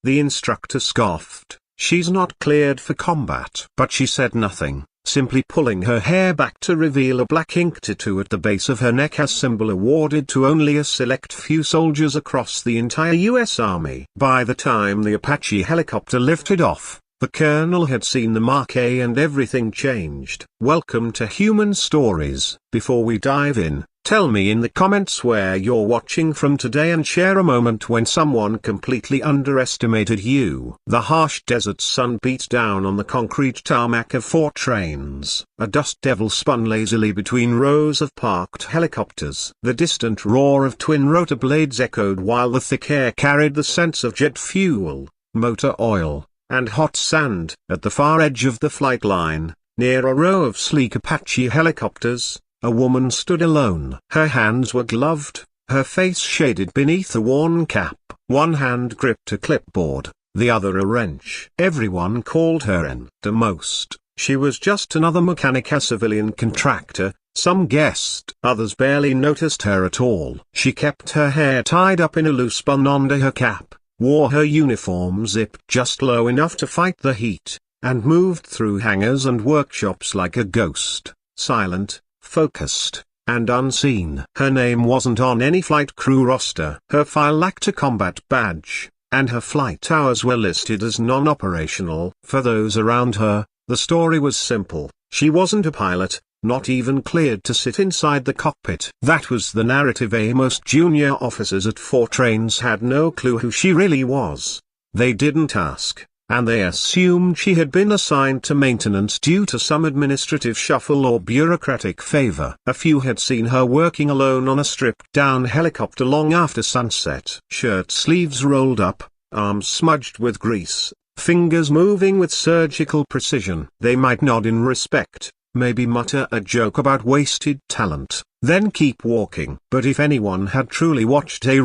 The instructor scoffed. "She's not cleared for combat." But she said nothing, simply pulling her hair back to reveal a black ink tattoo at the base of her neck, a symbol awarded to only a select few soldiers across the entire U.S. Army. By the time the Apache helicopter lifted off, the colonel had seen the marquee and everything changed. Welcome to Human Stories. Before we dive in, tell me in the comments where you're watching from today and share a moment when someone completely underestimated you. The harsh desert sun beat down on the concrete tarmac of 4 trains. A dust devil spun lazily between rows of parked helicopters. The distant roar of twin rotor blades echoed while the thick air carried the scents of jet fuel, motor oil, and hot sand. At the far edge of the flight line, near a row of sleek Apache helicopters, a woman stood alone. Her hands were gloved, her face shaded beneath a worn cap. One hand gripped a clipboard, the other a wrench. Everyone called her N. To most, she was just another mechanic, a civilian contractor. Some guessed, others barely noticed her at all. She kept her hair tied up in a loose bun under her cap, wore her uniform zipped just low enough to fight the heat, and moved through hangars and workshops like a ghost, silent, focused, and unseen. Her name wasn't on any flight crew roster. Her file lacked a combat badge, and her flight hours were listed as non-operational. For those around her, the story was simple. She wasn't a pilot, not even cleared to sit inside the cockpit. That was the narrative. Most junior officers at 4 trains had no clue who she really was. They didn't ask, and they assumed she had been assigned to maintenance due to some administrative shuffle or bureaucratic favor. A few had seen her working alone on a stripped-down helicopter long after sunset. Shirt sleeves rolled up, arms smudged with grease, fingers moving with surgical precision. They might nod in respect, maybe mutter a joke about wasted talent, then keep walking. But if anyone had truly watched, they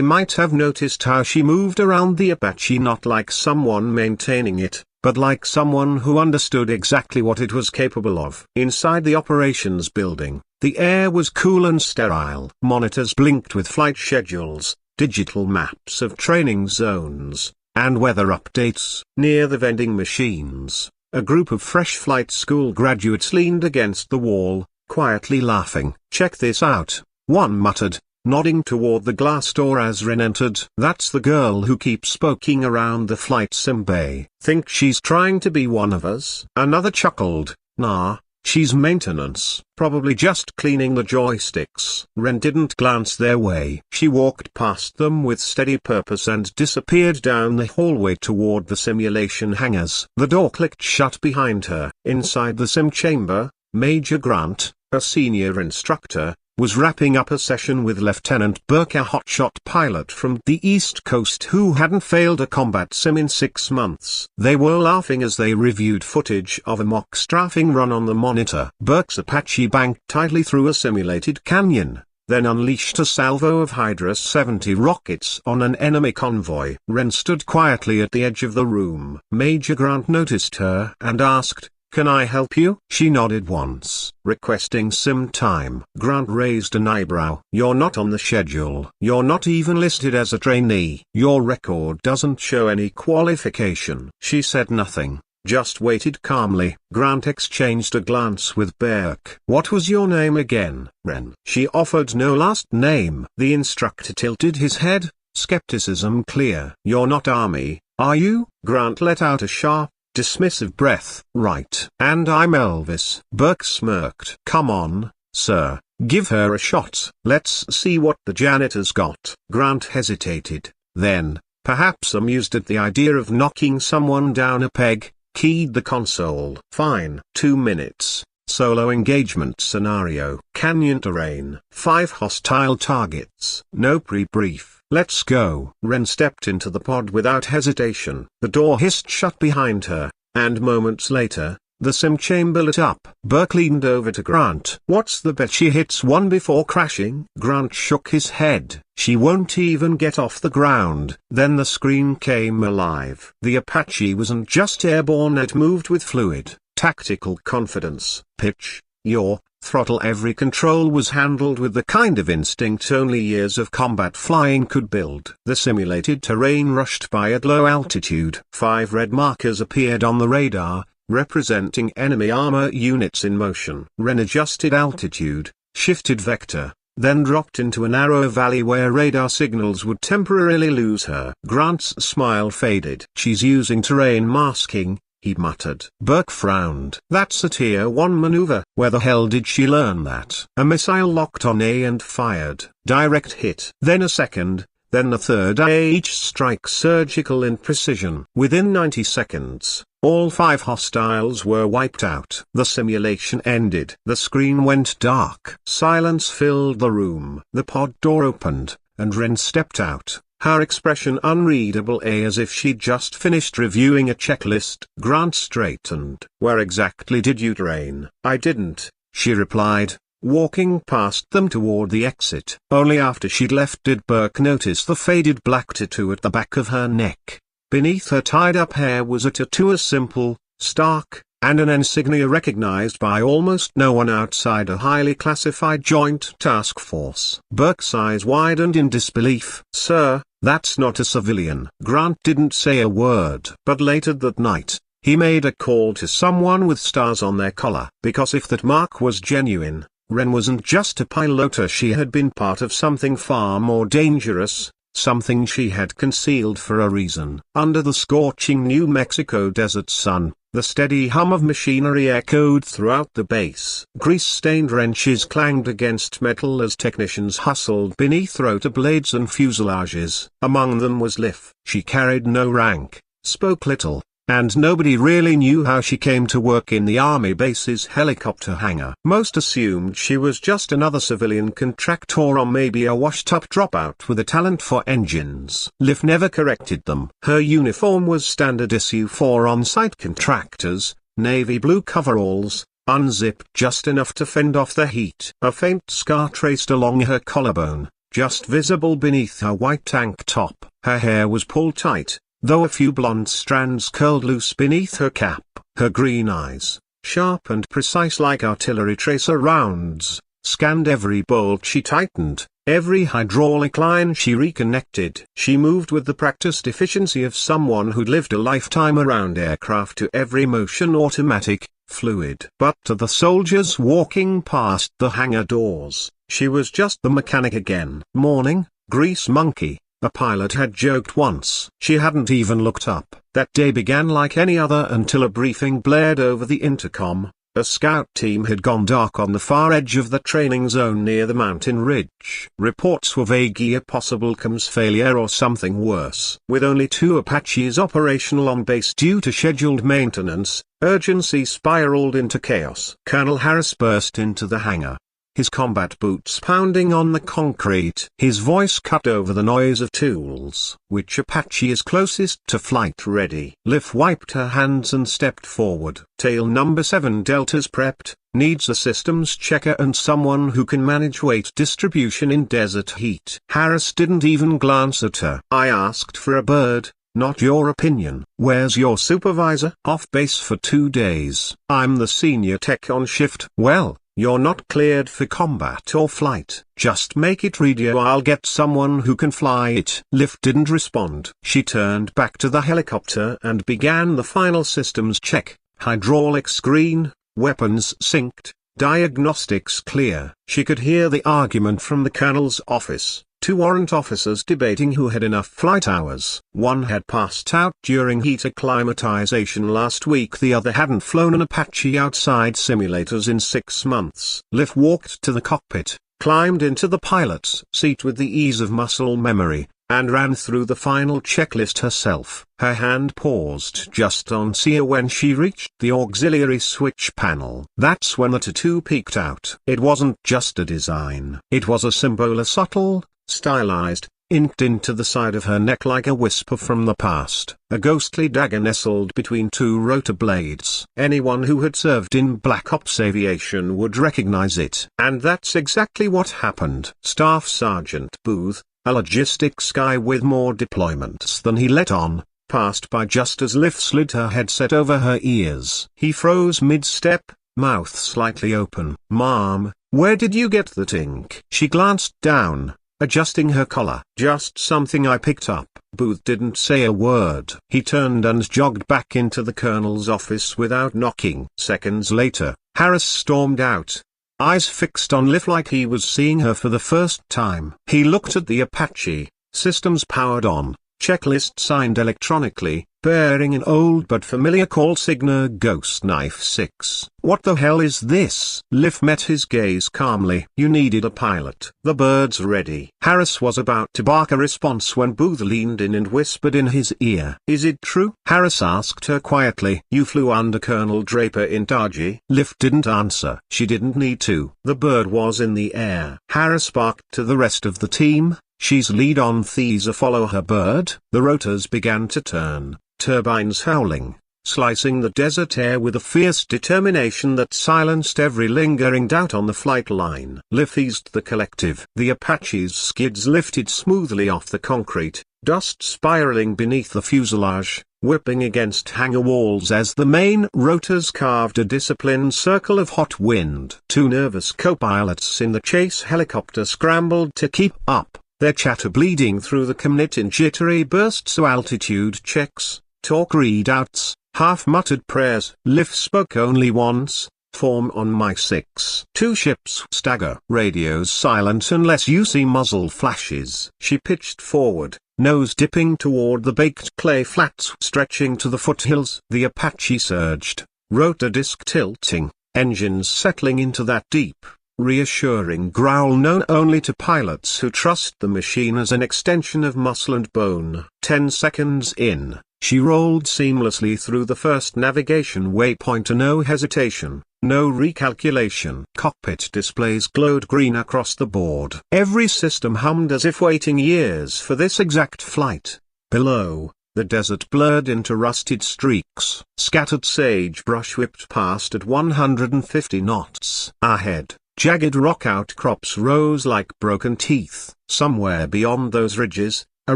might have noticed how she moved around the Apache, not like someone maintaining it, but like someone who understood exactly what it was capable of. Inside the operations building, the air was cool and sterile. Monitors blinked with flight schedules, digital maps of training zones, and weather updates. Near the vending machines, a group of fresh flight school graduates leaned against the wall, quietly laughing. "Check this out," one muttered, nodding toward the glass door as Ren entered. "That's the girl who keeps poking around the flight sim bay. Think she's trying to be one of us?" Another chuckled, "Nah, she's maintenance, probably just cleaning the joysticks." Ren didn't glance their way. She walked past them with steady purpose and disappeared down the hallway toward the simulation hangars. The door clicked shut behind her. Inside the sim chamber, Major Grant, a senior instructor, was wrapping up a session with Lieutenant Burke, a hotshot pilot from the East Coast who hadn't failed a combat sim in 6 months. They were laughing as they reviewed footage of a mock strafing run on the monitor. Burke's Apache banked tightly through a simulated canyon, then unleashed a salvo of Hydra 70 rockets on an enemy convoy. Ren stood quietly at the edge of the room. Major Grant noticed her and asked, "Can I help you?" She nodded once, requesting sim time. Grant raised an eyebrow. "You're not on the schedule. You're not even listed as a trainee. Your record doesn't show any qualification." She said nothing, just waited calmly. Grant exchanged a glance with Burke. "What was your name again, Ren?" She offered no last name. The instructor tilted his head, skepticism clear. "You're not Army, are you?" Grant let out a sharp, dismissive breath. "Right. And I'm Elvis." Burke smirked. "Come on, sir, give her a shot. Let's see what the janitor's got." Grant hesitated, then, perhaps amused at the idea of knocking someone down a peg, keyed the console. "Fine. 2 minutes. Solo engagement scenario. Canyon terrain. 5 hostile targets. No pre-brief. Let's go." Ren stepped into the pod without hesitation. The door hissed shut behind her, and moments later, the sim chamber lit up. Burke leaned over to Grant. "What's the bet she hits one before crashing?" Grant shook his head. "She won't even get off the ground." Then the screen came alive. The Apache wasn't just airborne, it moved with fluid, tactical confidence. "Pitch, yaw, throttle. Every control was handled with the kind of instinct only years of combat flying could build. The simulated terrain rushed by at low altitude. 5 red markers appeared on the radar, representing enemy armor units in motion. Ren adjusted altitude, shifted vector, then dropped into a narrow valley where radar signals would temporarily lose her. Grant's smile faded. "She's using terrain masking," he muttered. Burke frowned. "That's a tier 1 maneuver." "Where the hell did she learn that?" A missile locked on A and fired. Direct hit. Then a second, then the third. Each strike surgical in precision. Within 90 seconds, all 5 hostiles were wiped out. The simulation ended. The screen went dark. Silence filled the room. The pod door opened, and Ren stepped out, her expression unreadable, as if she'd just finished reviewing a checklist. Grant straightened. "Where exactly did you train?" "I didn't," she replied, walking past them toward the exit. Only after she'd left did Burke notice the faded black tattoo at the back of her neck. Beneath her tied-up hair was a tattoo as simple, stark, and an insignia recognized by almost no one outside a highly classified joint task force. Burke's eyes widened in disbelief. "Sir, that's not a civilian." Grant didn't say a word. But later that night, he made a call to someone with stars on their collar. Because if that mark was genuine, Ren wasn't just a piloter. She had been part of something far more dangerous, something she had concealed for a reason. Under the scorching New Mexico desert sun, the steady hum of machinery echoed throughout the base. Grease-stained wrenches clanged against metal as technicians hustled beneath rotor blades and fuselages. Among them was Liv. She carried no rank, spoke little, and nobody really knew how she came to work in the Army base's helicopter hangar. Most assumed she was just another civilian contractor or maybe a washed-up dropout with a talent for engines. Liv never corrected them. Her uniform was standard issue for on-site contractors, navy blue coveralls, unzipped just enough to fend off the heat. A faint scar traced along her collarbone, just visible beneath her white tank top. Her hair was pulled tight, though a few blonde strands curled loose beneath her cap. Her green eyes, sharp and precise like artillery tracer rounds, scanned every bolt she tightened, every hydraulic line she reconnected. She moved with the practiced efficiency of someone who'd lived a lifetime around aircraft, to every motion automatic, fluid. But to the soldiers walking past the hangar doors, she was just the mechanic again. "Morning, grease monkey," a pilot had joked once. She hadn't even looked up. That day began like any other until a briefing blared over the intercom. A scout team had gone dark on the far edge of the training zone near the mountain ridge. Reports were vague, a possible comms failure or something worse. With only 2 Apaches operational on base due to scheduled maintenance, urgency spiraled into chaos. Colonel Harris burst into the hangar, his combat boots pounding on the concrete. His voice cut over the noise of tools. "Which Apache is closest to flight ready?" Liv wiped her hands and stepped forward. "Tail number 7 Delta's prepped, needs a systems checker and someone who can manage weight distribution in desert heat." Harris didn't even glance at her. "I asked for a bird, not your opinion." "Where's your supervisor?" "Off base for 2 days." "I'm the senior tech on shift." "Well, you're not cleared for combat or flight." "Just make it radio. I'll get someone who can fly it." Liv didn't respond. She turned back to the helicopter and began the final systems check. Hydraulics green, weapons synced, diagnostics clear. She could hear the argument from the colonel's office. 2 warrant officers debating who had enough flight hours. One had passed out during heat acclimatization last week. The other hadn't flown an Apache outside simulators in 6 months. Liv walked to the cockpit, climbed into the pilot's seat with the ease of muscle memory, and ran through the final checklist herself. Her hand paused just on SIA when she reached the auxiliary switch panel. That's when the tattoo peeked out. It wasn't just a design. It was a symbol, a subtle, stylized, inked into the side of her neck like a whisper from the past. A ghostly dagger nestled between 2 rotor blades. Anyone who had served in Black Ops aviation would recognize it. And that's exactly what happened. Staff Sergeant Booth, a logistics guy with more deployments than he let on, passed by just as Liv slid her headset over her ears. He froze mid-step, mouth slightly open. "Mom, where did you get that ink?" She glanced down, adjusting her collar. "Just something I picked up." Booth didn't say a word. He turned and jogged back into the colonel's office without knocking. Seconds later, Harris stormed out, eyes fixed on Liv like he was seeing her for the first time. He looked at the Apache, systems powered on, checklist signed electronically, bearing an old but familiar call signature Ghost Knife 6. "What the hell is this?" Liv met his gaze calmly. "You needed a pilot. The bird's ready." Harris was about to bark a response when Booth leaned in and whispered in his ear. "Is it true?" Harris asked her quietly. "You flew under Colonel Draper in Taji?" Liv didn't answer. She didn't need to. The bird was in the air. Harris barked to the rest of the team, "She's lead on Thesa, follow her bird." The rotors began to turn, turbines howling, slicing the desert air with a fierce determination that silenced every lingering doubt on the flight line. Liv eased the collective. The Apache's skids lifted smoothly off the concrete, dust spiraling beneath the fuselage, whipping against hangar walls as the main rotors carved a disciplined circle of hot wind. Two nervous co-pilots in the chase helicopter scrambled to keep up, their chatter bleeding through the commit in jittery bursts of altitude checks, talk readouts, half-muttered prayers. Liv spoke only once, "Form on my 6." Two ships stagger. Radios silent unless you see muzzle flashes. She pitched forward, nose dipping toward the baked clay flats stretching to the foothills. The Apache surged, rotor disc tilting, engines settling into that deep, reassuring growl known only to pilots who trust the machine as an extension of muscle and bone. 10 seconds in, she rolled seamlessly through the first navigation waypoint, no hesitation, no recalculation. Cockpit displays glowed green across the board. Every system hummed as if waiting years for this exact flight. Below, the desert blurred into rusted streaks. Scattered sagebrush whipped past at 150 knots. Ahead, jagged rock outcrops rose like broken teeth. Somewhere beyond those ridges, a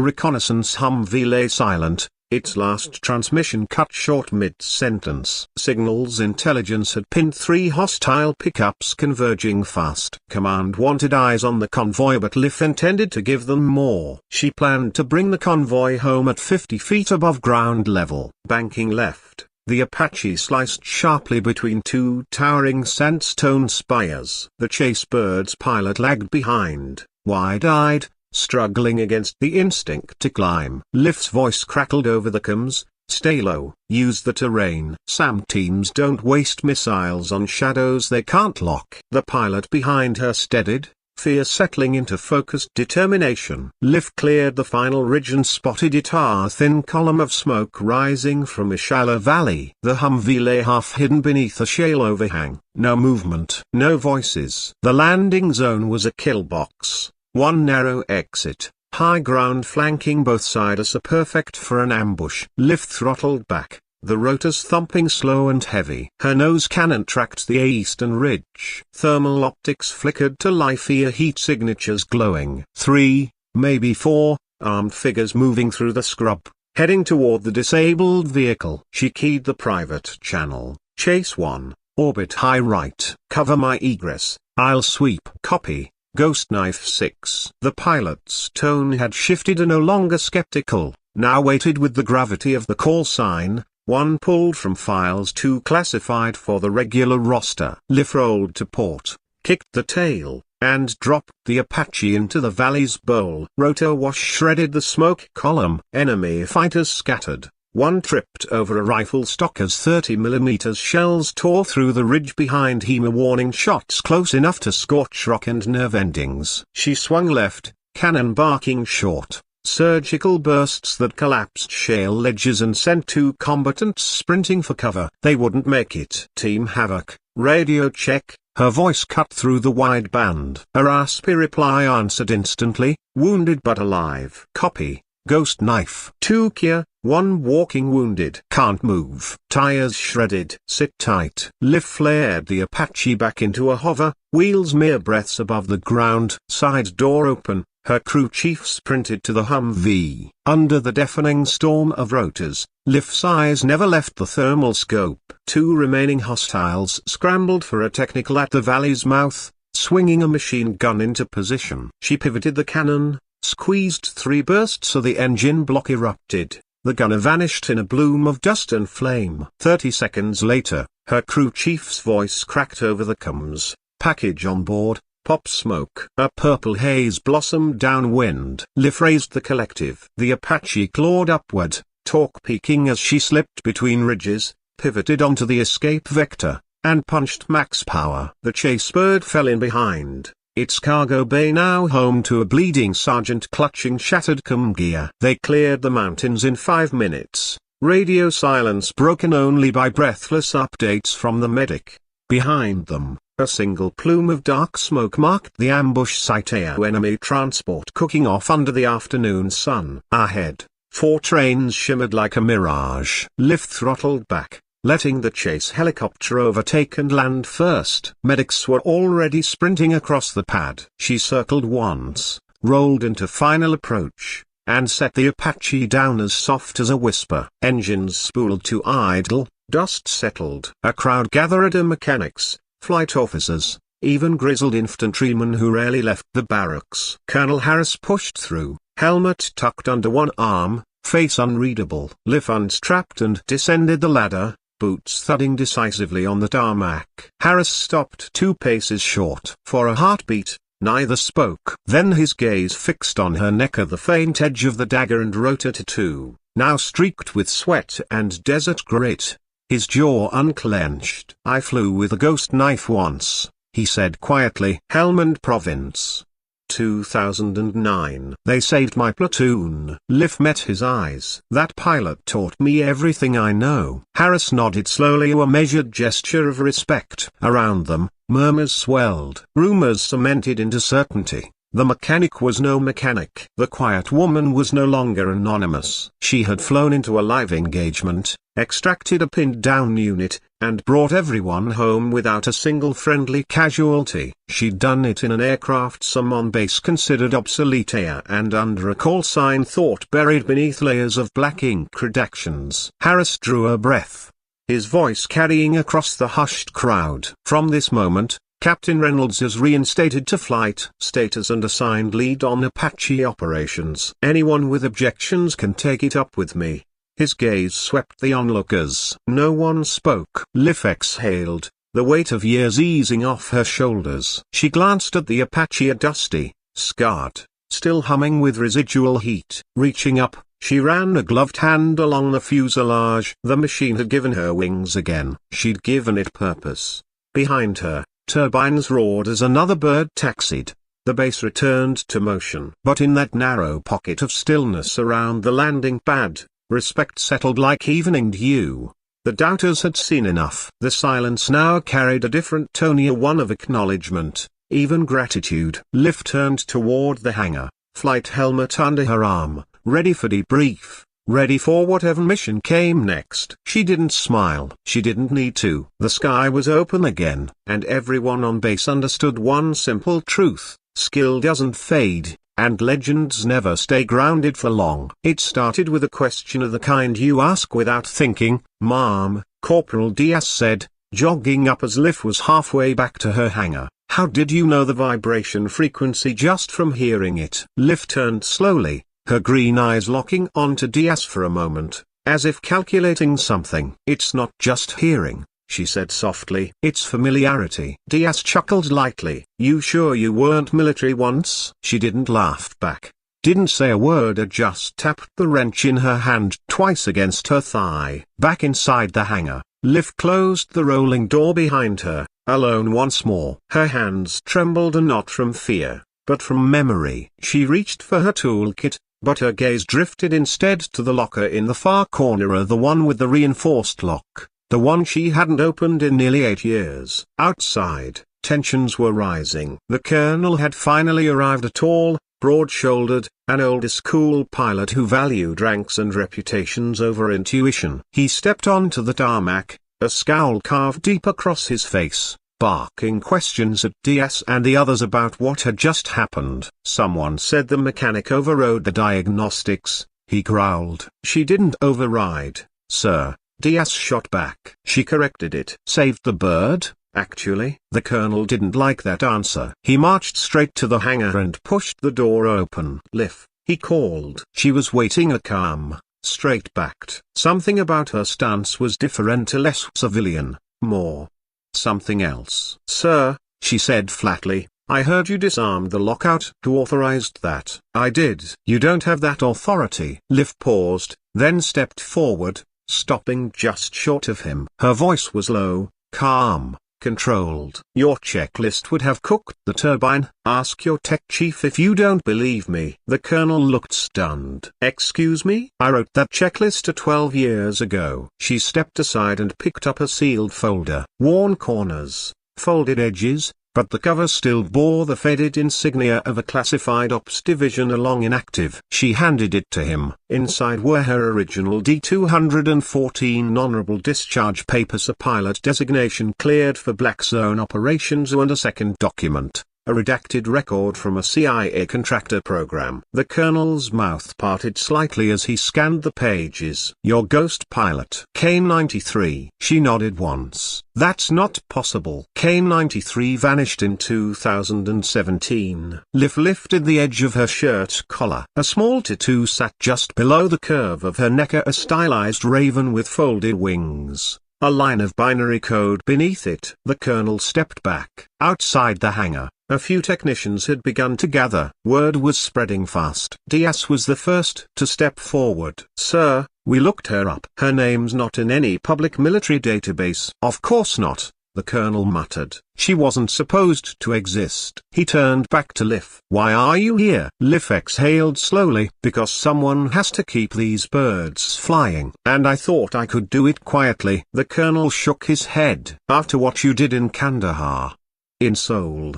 reconnaissance Humvee lay silent, its last transmission cut short mid-sentence. Signals intelligence had pinned 3 hostile pickups converging fast. Command wanted eyes on the convoy, but Liv intended to give them more. She planned to bring the convoy home at 50 feet above ground level. Banking left, the Apache sliced sharply between 2 towering sandstone spires. The chase bird's pilot lagged behind, wide-eyed, struggling against the instinct to climb. Liv's voice crackled over the comms, "Stay low, use the terrain. SAM teams don't waste missiles on shadows they can't lock." The pilot behind her steadied, fear settling into focused determination. Liv cleared the final ridge and spotted a thin column of smoke rising from a shallow valley. The Humvee lay half hidden beneath a shale overhang. No movement, no voices. The landing zone was a kill box. One narrow exit, high ground flanking both sides, perfect for an ambush. Liv throttled back, the rotors thumping slow and heavy. Her nose cannon tracked the eastern ridge. Thermal optics flickered to life, ear heat signatures glowing. 3, maybe 4, armed figures moving through the scrub, heading toward the disabled vehicle. She keyed the private channel. "Chase 1, orbit high right. Cover my egress, I'll sweep." "Copy. Ghost Knife 6." The pilot's tone had shifted, no longer skeptical, now weighted with the gravity of the call sign, one pulled from files, 2 classified for the regular roster. Liv rolled to port, kicked the tail, and dropped the Apache into the valley's bowl. Rotor wash shredded the smoke column. Enemy fighters scattered. One tripped over a rifle stock as 30mm shells tore through the ridge behind him, warning shots close enough to scorch rock and nerve endings. She swung left, cannon barking short, surgical bursts that collapsed shale ledges and sent 2 combatants sprinting for cover. They wouldn't make it. "Team Havoc, radio check." Her voice cut through the wide band. A raspy reply answered instantly, "Wounded but alive." "Copy. Ghost Knife 2 Kia, 1 walking wounded. Can't move. Tires shredded. Sit tight." Liv flared the Apache back into a hover, wheels mere breaths above the ground. Side door open, Her crew chief sprinted to the Humvee. Under the deafening storm of rotors, Lif's eyes never left the thermal scope. 2 remaining hostiles scrambled for a technical at the valley's mouth, swinging a machine gun into position. She pivoted the cannon, squeezed 3 bursts so the engine block erupted. The gunner vanished in a bloom of dust and flame. 30 seconds later, her crew chief's voice cracked over the comms. Package on board. Pop smoke. A purple haze blossomed downwind. Lif raised the collective. The Apache clawed upward, torque peaking as she slipped between ridges, pivoted onto the escape vector, and punched max power. The chase bird fell in behind, its cargo bay now home to a bleeding sergeant clutching shattered comm gear. They cleared the mountains in 5 minutes, radio silence broken only by breathless updates from the medic. Behind them, a single plume of dark smoke marked the ambush site. Enemy transport cooking off under the afternoon sun. Ahead, 4 trains shimmered like a mirage. Lif throttled back, letting the chase helicopter overtake and land first. Medics were already sprinting across the pad. She circled once, rolled into final approach, and set the Apache down as soft as a whisper. Engines spooled to idle, dust settled. A crowd gathered of mechanics, flight officers, even grizzled infantrymen who rarely left the barracks. Colonel Harris pushed through, helmet tucked under one arm, face unreadable. Lif unstrapped and descended the ladder, boots thudding decisively on the tarmac. Harris stopped 2 paces short. For a heartbeat, neither spoke. Then his gaze fixed on her neck at the faint edge of the dagger and rotor tattoo, now streaked with sweat and desert grit. His jaw unclenched. I flew with a ghost knife once, he said quietly. Helmand Province. 2009. They saved my platoon. Lif met his eyes. That pilot taught me everything I know. Harris nodded slowly, a measured gesture of respect. Around them, murmurs swelled. Rumors cemented into certainty. The mechanic was no mechanic. The quiet woman was no longer anonymous. She had flown into a live engagement, extracted a pinned-down unit, and brought everyone home without a single friendly casualty. She'd done it in an aircraft some on base considered obsolete and under a call sign thought buried beneath layers of black ink redactions. Harris drew a breath, his voice carrying across the hushed crowd. From this moment, Captain Reynolds is reinstated to flight status and assigned lead on Apache operations. Anyone with objections can take it up with me. His gaze swept the onlookers. No one spoke. Lif exhaled, the weight of years easing off her shoulders. She glanced at the Apache, a dusty, scarred, still humming with residual heat. Reaching up, she ran a gloved hand along the fuselage. The machine had given her wings again. She'd given it purpose. Behind her, turbines roared as another bird taxied. The base returned to motion. But in that narrow pocket of stillness around the landing pad, respect settled like evening dew. The doubters had seen enough. The silence now carried a different tone, one of acknowledgement, even gratitude. Lif turned toward the hangar, flight helmet under her arm, ready for debrief, ready for whatever mission came next. She didn't smile. She didn't need to. The sky was open again, and everyone on base understood one simple truth: skill doesn't fade, and legends never stay grounded for long. It started with a question of the kind you ask without thinking. "Ma'am," Corporal Diaz said, jogging up as Lif was halfway back to her hangar. "How did you know the vibration frequency just from hearing it?" Lif turned slowly, her green eyes locking onto Diaz for a moment, as if calculating something. "It's not just hearing," she said softly. "It's familiarity." Diaz chuckled lightly. "You sure you weren't military once?" She didn't laugh back, didn't say a word, just tapped the wrench in her hand twice against her thigh. Back inside the hangar, Lif closed the rolling door behind her, alone once more. Her hands trembled, and not from fear, but from memory. She reached for her toolkit, but her gaze drifted instead to the locker in the far corner, the one with the reinforced lock. The one she hadn't opened in nearly 8 years. Outside, tensions were rising. The colonel had finally arrived, a tall, broad-shouldered, an old-school pilot who valued ranks and reputations over intuition. He stepped onto the tarmac, a scowl carved deep across his face. barking questions at DS and the others about what had just happened. Someone said the mechanic overrode the diagnostics, he growled. She didn't override, sir, DS shot back. She corrected it. Saved the bird, actually. The colonel didn't like that answer. He marched straight to the hangar and pushed the door open. Liv, he called. She was waiting, a calm, straight-backed. Something about her stance was different, less civilian, more something else. Sir, she said flatly, I heard you disarmed the lockout. Who authorized that? I did. You don't have that authority. Liv paused, then stepped forward, stopping just short of him. Her voice was low, calm, controlled. Your checklist would have cooked the turbine. Ask your tech chief if you don't believe me. The colonel looked stunned. Excuse me? I wrote that checklist 12 years ago. She stepped aside and picked up a sealed folder. Worn corners, folded edges, but the cover still bore the faded insignia of a classified ops division along inactive. She handed it to him. Inside were her original D-214 honorable discharge papers, a pilot designation cleared for black zone operations, and a second document, a redacted record from a CIA contractor program. The colonel's mouth parted slightly as he scanned the pages. Your ghost pilot. K-93. She nodded once. That's not possible. K-93 vanished in 2017. Liv lifted the edge of her shirt collar. A small tattoo sat just below the curve of her neck, a stylized raven with folded wings. A line of binary code beneath it. The colonel stepped back. Outside the hangar, a few technicians had begun to gather. Word was spreading fast. DS was the first to step forward. Sir, we looked her up. Her name's not in any public military database. Of course not, the colonel muttered. She wasn't supposed to exist. He turned back to Liv. Why are you here? Liv exhaled slowly. Because someone has to keep these birds flying. And I thought I could do it quietly. The colonel shook his head. After what you did in Kandahar. In Seoul.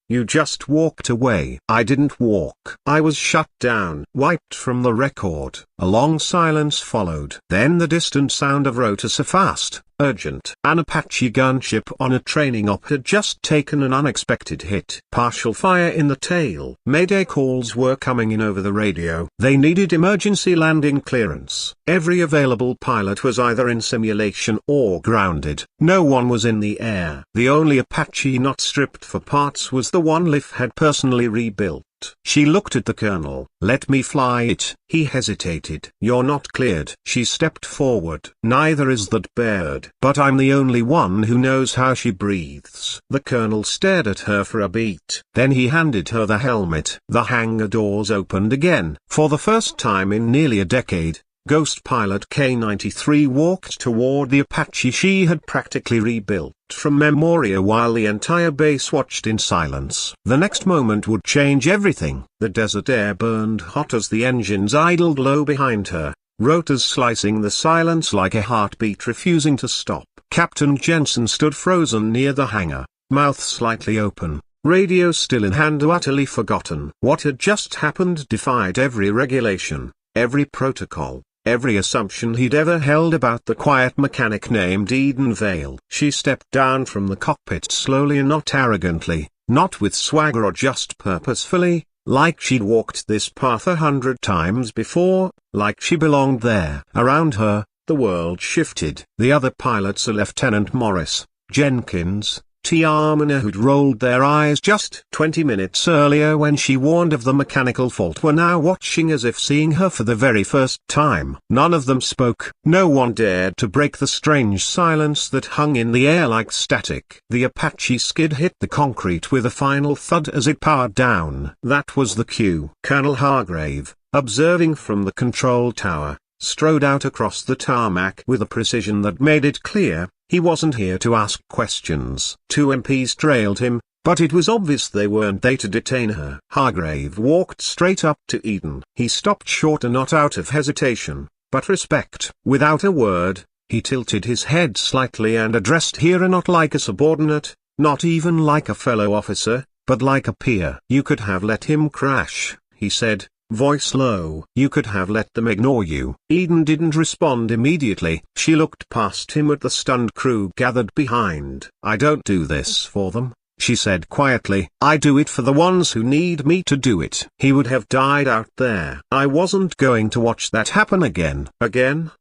You just walked away. I didn't walk. I was shut down. Wiped from the record. A long silence followed. Then the distant sound of rotors, a fast, urgent. An Apache gunship on a training op had just taken an unexpected hit. Partial fire in the tail. Mayday calls were coming in over the radio. They needed emergency landing clearance. Every available pilot was either in simulation or grounded. No one was in the air. The only Apache not stripped for parts was the one Liv had personally rebuilt. She looked at the colonel. Let me fly it. He hesitated. You're not cleared. She stepped forward. Neither is that bird. But I'm the only one who knows how she breathes. The colonel stared at her for a beat. Then he handed her the helmet. The hangar doors opened again. For the first time in nearly a decade, Ghost pilot K-93 walked toward the Apache she had practically rebuilt from Memoria while the entire base watched in silence. The next moment would change everything. The desert air burned hot as the engines idled low behind her, rotors slicing the silence like a heartbeat refusing to stop. Captain Jensen stood frozen near the hangar, mouth slightly open, radio still in hand, utterly forgotten. What had just happened defied every regulation, every protocol, every assumption he'd ever held about the quiet mechanic named Eden Vale. She stepped down from the cockpit slowly and not arrogantly, not with swagger or just purposefully, like she'd walked this path 100 times before, like she belonged there. Around her, the world shifted. The other pilots, Lieutenant Morris, Jenkins, T. Arminer, who'd rolled their eyes just 20 minutes earlier when she warned of the mechanical fault, were now watching as if seeing her for the very first time. None of them spoke. No one dared to break the strange silence that hung in the air like static. The Apache skid hit the concrete with a final thud as it powered down. That was the cue. Colonel Hargrave, observing from the control tower, strode out across the tarmac with a precision that made it clear he wasn't here to ask questions. Two MPs trailed him, but it was obvious they weren't there to detain her. Hargrave walked straight up to Eden. He stopped short, and not out of hesitation, but respect. Without a word, he tilted his head slightly and addressed her, not like a subordinate, not even like a fellow officer, but like a peer. You could have let him crash, he said, voice low. You could have let them ignore you. Eden didn't respond immediately. She looked past him at the stunned crew gathered behind. I don't do this for them, she said quietly. I do it for the ones who need me to do it. He would have died out there. I wasn't going to watch that happen again. Again?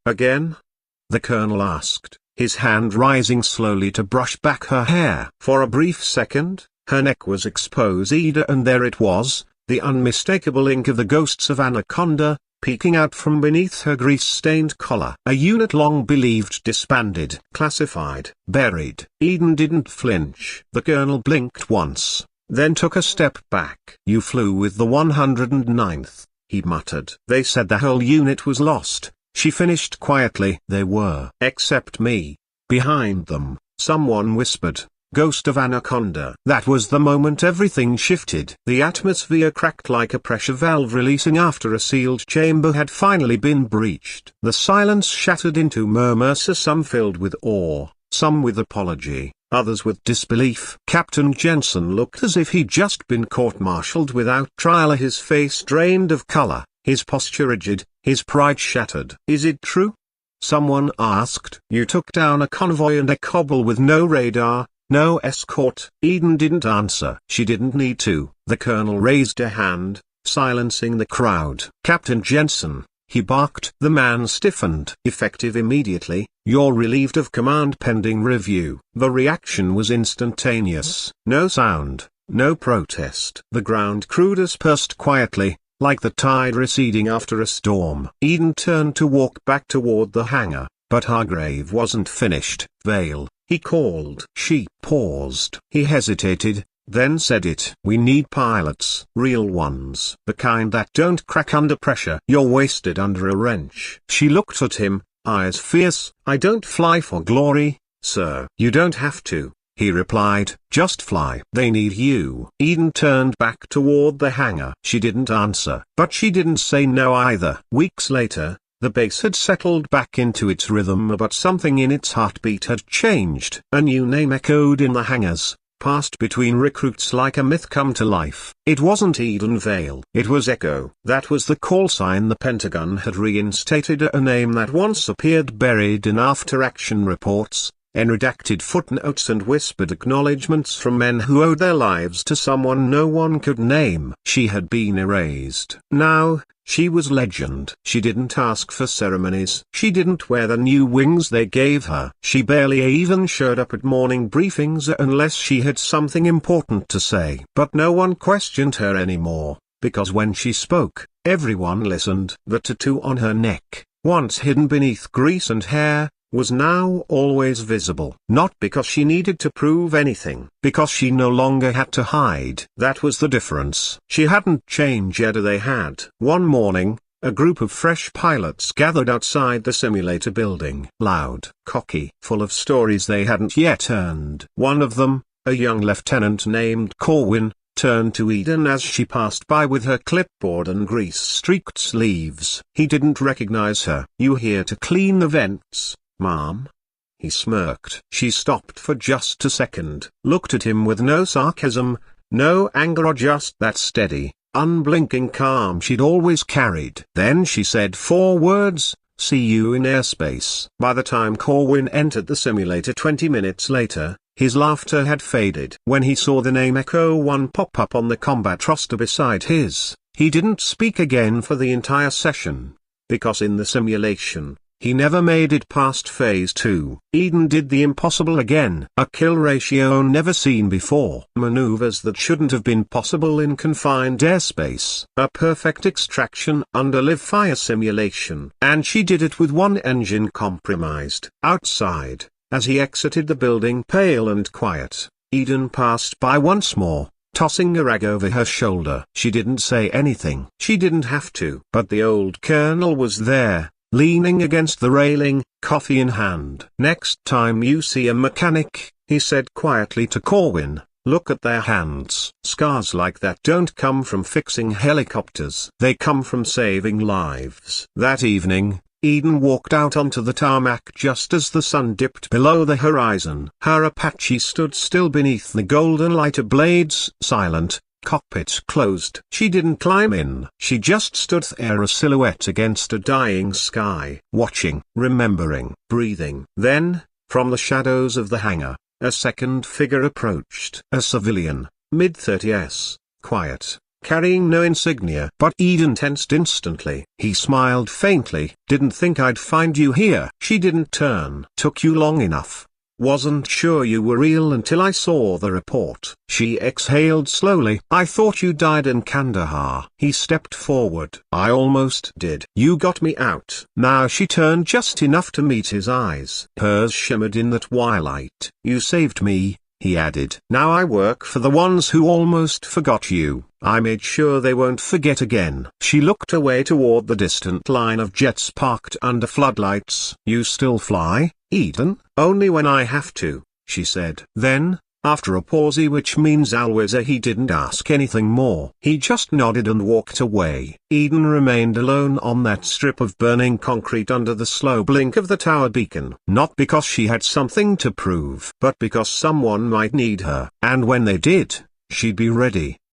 The colonel asked, his hand rising slowly to brush back her hair. For a brief second, her neck was exposed, and there it was, the unmistakable ink of the ghosts of Anaconda, peeking out from beneath her grease-stained collar. A unit long believed disbanded. Classified. Buried. Eden didn't flinch. The colonel blinked once, then took a step back. You flew with the 109th, he muttered. They said the whole unit was lost, she finished quietly. They were. Except me. Behind them, someone whispered. Ghost of Anaconda. That was the moment everything shifted. The atmosphere cracked like a pressure valve releasing after a sealed chamber had finally been breached. The silence shattered into murmurs, some filled with awe, some with apology, others with disbelief. Captain Jensen looked as if he'd just been court-martialed without trial, his face drained of color, his posture rigid, his pride shattered. Is it true? Someone asked. You took down a convoy and a cobble with no radar, no escort. Eden didn't answer. She didn't need to. The colonel raised a hand, silencing the crowd. Captain Jensen, he barked. The man stiffened. Effective immediately, you're relieved of command pending review. The reaction was instantaneous. No sound, no protest. The ground crew dispersed quietly, like the tide receding after a storm. Eden turned to walk back toward the hangar, but Hargrave wasn't finished. Vale, he called. She paused. He hesitated, then said it. We need pilots. Real ones. The kind that don't crack under pressure. You're wasted under a wrench. She looked at him, eyes fierce. I don't fly for glory, sir. You don't have to, he replied. Just fly. They need you. Eden turned back toward the hangar. She didn't answer, but she didn't say no either. Weeks later, the base had settled back into its rhythm, but something in its heartbeat had changed. A new name echoed in the hangars, passed between recruits like a myth come to life. It wasn't Eden Vale. It was Echo. That was the call sign the Pentagon had reinstated, a name that once appeared buried in after-action reports, in redacted footnotes and whispered acknowledgments from men who owed their lives to someone no one could name. She had been erased. Now, she was legend. She didn't ask for ceremonies. She didn't wear the new wings they gave her. She barely even showed up at morning briefings unless she had something important to say. But no one questioned her anymore, because when she spoke, everyone listened. The tattoo on her neck, once hidden beneath grease and hair, was now always visible. Not because she needed to prove anything, because she no longer had to hide. That was the difference. She hadn't changed yet, they had. One morning, a group of fresh pilots gathered outside the simulator building. Loud, cocky, full of stories they hadn't yet earned. One of them, a young lieutenant named Corwin, turned to Eden as she passed by with her clipboard and grease-streaked sleeves. He didn't recognize her. You here to clean the vents, ma'am? He smirked. She stopped for just a second, looked at him with no sarcasm, no anger, or just that steady, unblinking calm she'd always carried. Then she said 4 words, see you in airspace. By the time Corwin entered the simulator 20 minutes later, his laughter had faded. When he saw the name Echo 1 pop up on the combat roster beside his, he didn't speak again for the entire session, because in the simulation, he never made it past phase 2. Eden did the impossible again. A kill ratio never seen before. Maneuvers that shouldn't have been possible in confined airspace. A perfect extraction under live-fire simulation. And she did it with one engine compromised. Outside, as he exited the building pale and quiet, Eden passed by once more, tossing a rag over her shoulder. She didn't say anything. She didn't have to. But the old colonel was there, leaning against the railing, coffee in hand. Next time you see a mechanic, he said quietly to Corwin, look at their hands. Scars like that don't come from fixing helicopters. They come from saving lives. That evening, Eden walked out onto the tarmac just as the sun dipped below the horizon. Her Apache stood still beneath the golden light of blades, silent, cockpit closed. She didn't climb in. She just stood there, a silhouette against a dying sky, watching, remembering, breathing. Then, from the shadows of the hangar, a second figure approached. A civilian, mid-30s, quiet, carrying no insignia. But Eden tensed instantly. He smiled faintly. "Didn't think I'd find you here." She didn't turn. "Took you long enough. Wasn't sure you were real until I saw the report." She exhaled slowly. "I thought you died in Kandahar." He stepped forward. "I almost did. You got me out." Now she turned just enough to meet his eyes. Hers shimmered in the twilight. "You saved me," he added. "Now I work for the ones who almost forgot you. I made sure they won't forget again." She looked away toward the distant line of jets parked under floodlights. "You still fly, Eden?" "Only when I have to," she said. Then, after a pause which means always, he didn't ask anything more. He just nodded and walked away. Eden remained alone on that strip of burning concrete under the slow blink of the tower beacon. Not because she had something to prove, but because someone might need her. And when they did, she'd be ready.